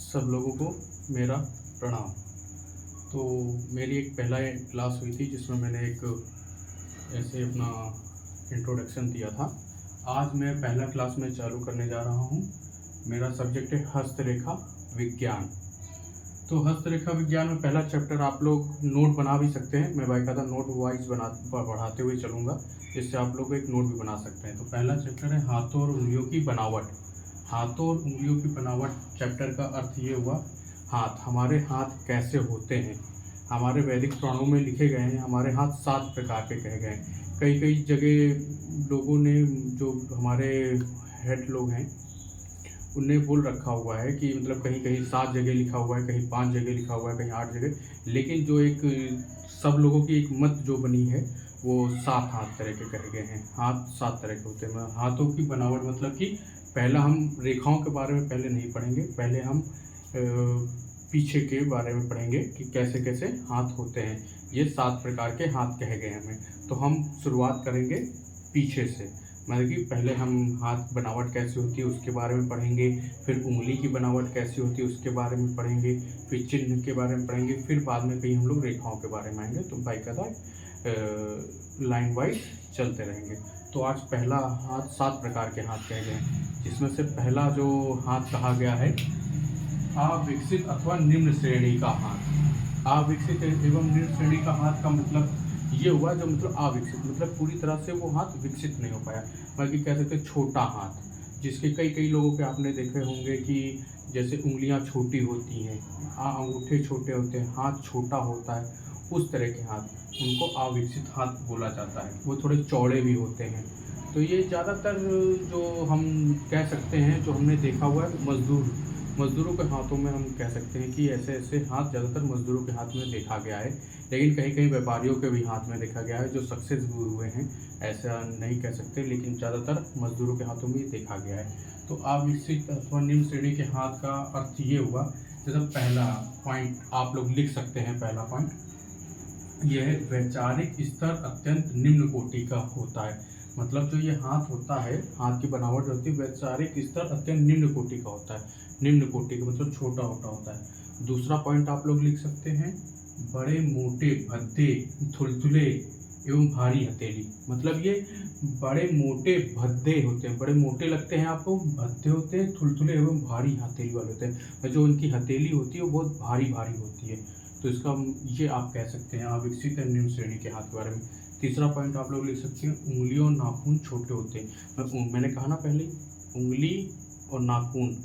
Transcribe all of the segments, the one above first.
सब लोगों को मेरा प्रणाम। तो मेरी एक पहला क्लास हुई थी जिसमें मैंने एक ऐसे अपना इंट्रोडक्शन दिया था। आज मैं पहला क्लास में चालू करने जा रहा हूँ। मेरा सब्जेक्ट है हस्तरेखा विज्ञान। तो हस्तरेखा विज्ञान में पहला चैप्टर आप लोग नोट बना भी सकते हैं। मैं बाकायदा नोट वाइज बढ़ाते हुए चलूँगा, जिससे आप लोग एक नोट भी बना सकते हैं। तो पहला चैप्टर है हाथों और उंगलियों की बनावट। हाथों और उंगलियों की बनावट चैप्टर का अर्थ ये हुआ, हाथ, हमारे हाथ कैसे होते हैं। हमारे वैदिक पुराणों में लिखे गए हैं हमारे हाथ 7 प्रकार के कहे गए हैं। कई कई जगह लोगों ने, जो हमारे हेड लोग हैं, उनने बोल रखा हुआ है कि मतलब कहीं कहीं 7 जगह लिखा हुआ है, कहीं 5 जगह लिखा हुआ है, कहीं 8 जगह। लेकिन जो एक सब लोगों की एक मत जो बनी है वो 7 हाथ तरह के कहे गए हैं। हाथ 7 तरह के होते हैं। हाथों की बनावट मतलब कि पहला हम रेखाओं के बारे में पहले नहीं पढ़ेंगे, पहले हम पीछे के बारे में पढ़ेंगे कि कैसे कैसे हाथ होते हैं। ये 7 प्रकार के हाथ कहे गए हमें। तो हम शुरुआत करेंगे पीछे से, मतलब कि पहले हम हाथ बनावट कैसी होती है उसके बारे में पढ़ेंगे, फिर उंगली की बनावट कैसी होती है उसके बारे में पढ़ेंगे, फिर चिन्ह के बारे में पढ़ेंगे, फिर बाद में कहीं हम लोग रेखाओं के बारे में आएंगे। तो बाकायदा लाइन वाइज चलते रहेंगे। तो आज पहला हाथ 7 प्रकार के हाथ कहे गए हैं, जिसमें से पहला जो हाथ कहा गया है अविकसित अथवा निम्न श्रेणी का हाथ। अविकसित एवं निम्न श्रेणी का हाथ का मतलब ये हुआ, जो मतलब अविकसित मतलब पूरी तरह से वो हाथ विकसित नहीं हो पाया, बल्कि कह सकते छोटा हाथ, जिसके कई लोगों के आपने देखे होंगे कि जैसे उंगलियां छोटी होती हैं, अंगूठे छोटे होते हैं, हाथ छोटा होता है, उस तरह के हाथ, उनको अविकसित हाथ बोला जाता है। वो थोड़े चौड़े भी होते हैं। तो ये ज़्यादातर जो हम कह सकते हैं, जो हमने देखा हुआ है मज़दूरों के हाथों में हम कह सकते हैं कि ऐसे ऐसे हाथ ज़्यादातर मज़दूरों के हाथ में देखा गया है। लेकिन कहीं कहीं व्यापारियों के भी हाथ में देखा गया है जो सक्सेस हुए हैं, ऐसा नहीं कह सकते, लेकिन ज़्यादातर मज़दूरों के हाथों में देखा गया है। तो अविकसित अथवा निम्न श्रेणी के हाथ का अर्थ ये हुआ। जैसे पहला पॉइंट आप लोग लिख सकते हैं, पहला पॉइंट यह है, वैचारिक स्तर अत्यंत निम्न कोटि का होता है। मतलब जो ये हाथ होता है, हाथ की बनावट जो होती है, वैचारिक स्तर अत्यंत निम्न कोटि का होता है। निम्न कोटि का मतलब छोटा मोटा होता है। दूसरा पॉइंट आप लोग लिख सकते हैं, बड़े मोटे भद्दे थुलथुले एवं भारी हथेली। मतलब ये बड़े मोटे भद्दे होते हैं, बड़े मोटे लगते हैं आपको, भद्दे होते हैं, थुलथुले एवं भारी हथेली वाले होते हैं। जो उनकी हथेली होती है वो बहुत भारी भारी होती है। तो इसका ये आप कह सकते हैं अविकसित और निम्न श्रेणी के हाथ के बारे में। तीसरा पॉइंट आप लोग लिख सकते हैं, उंगलियों और नाखून छोटे होते हैं। मैंने कहा ना पहले, उंगली और नाखून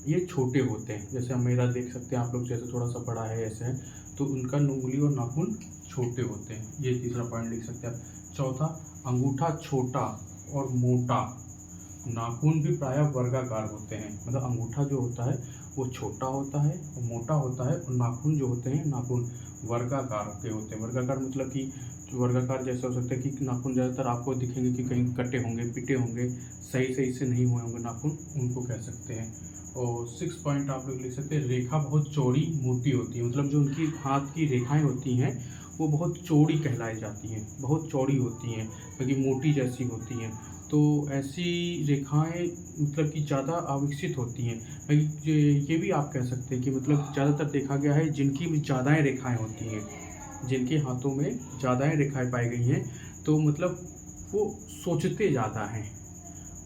ये छोटे होते हैं। जैसे हम मेरा देख सकते हैं आप लोग, जैसे थोड़ा सा बड़ा है ऐसे है, तो उनका उंगली और नाखून छोटे होते हैं। ये तीसरा पॉइंट लिख सकते हैं आप। चौथा, अंगूठा छोटा और मोटा, नाखून भी प्रायः वर्गाकार होते हैं। मतलब अंगूठा जो होता है वो छोटा होता है और मोटा होता है, और नाखून जो होते हैं, नाखून वर्गाकार के होते हैं। वर्गाकार मतलब कि वर्गाकार जैसे हो सकता है कि नाखून ज़्यादातर आपको दिखेंगे कि कहीं कटे होंगे, पिटे होंगे, सही से नहीं हुए होंगे नाखून, उनको कह सकते हैं। और 6 पॉइंट आप लोग लिख सकते हैं, रेखा बहुत चौड़ी मोटी होती है। मतलब जो उनकी हाथ की रेखाएं होती हैं वो बहुत चौड़ी कहलाई जाती हैं, बहुत चौड़ी होती हैं, क्योंकि मोटी जैसी होती हैं। तो ऐसी रेखाएं मतलब कि ज़्यादा अविकसित होती हैं। ये भी आप कह सकते हैं कि मतलब ज़्यादातर देखा गया है जिनकी ज़्यादा रेखाएं होती हैं, जिनके हाथों में ज़्यादा रेखाएं पाई गई हैं, तो मतलब वो सोचते ज़्यादा हैं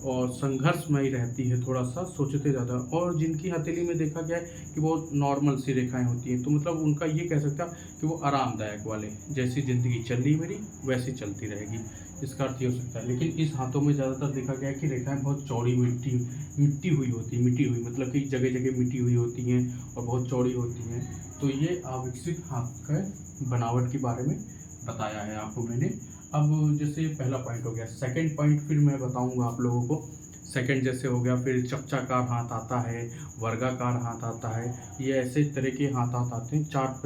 और संघर्षमयी रहती है, थोड़ा सा सोचते ज़्यादा। और जिनकी हथेली में देखा गया है कि बहुत नॉर्मल सी रेखाएं होती हैं, तो मतलब उनका ये कह सकते हैं कि वो आरामदायक वाले, जैसी ज़िंदगी चल रही मेरी वैसी चलती रहेगी, इसका अर्थ ये हो सकता है। लेकिन इस हाथों में ज़्यादातर देखा गया है कि रेखाएं बहुत चौड़ी मिट्टी हुई मतलब कि जगह जगह मिट्टी हुई होती हैं और बहुत चौड़ी होती हैं। तो ये अविकसित हाथ का बनावट के बारे में बताया है आपको मैंने। अब जैसे पहला पॉइंट हो गया, सेकंड पॉइंट फिर मैं बताऊंगा आप लोगों को। सेकंड जैसे हो गया, फिर चक्चाकार हाथ आता है, वर्गाकार हाथ आता है, ये ऐसे तरह के हाथ आते हैं।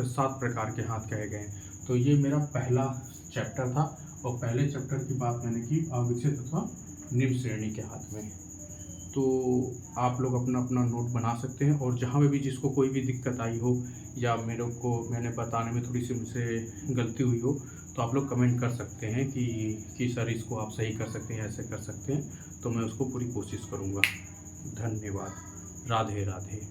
7 प्रकार के हाथ कहे गए। तो ये मेरा पहला चैप्टर था, और पहले चैप्टर की बात मैंने की अविकसित अथवा निम्न श्रेणी के हाथ में। तो आप लोग अपना अपना नोट बना सकते हैं, और जहाँ भी जिसको कोई भी दिक्कत आई हो या मैंने बताने में थोड़ी सी मुझसे गलती हुई हो, तो आप लोग कमेंट कर सकते हैं कि सर इसको आप सही कर सकते हैं, ऐसे कर सकते हैं, तो मैं उसको पूरी कोशिश करूँगा। धन्यवाद। राधे राधे।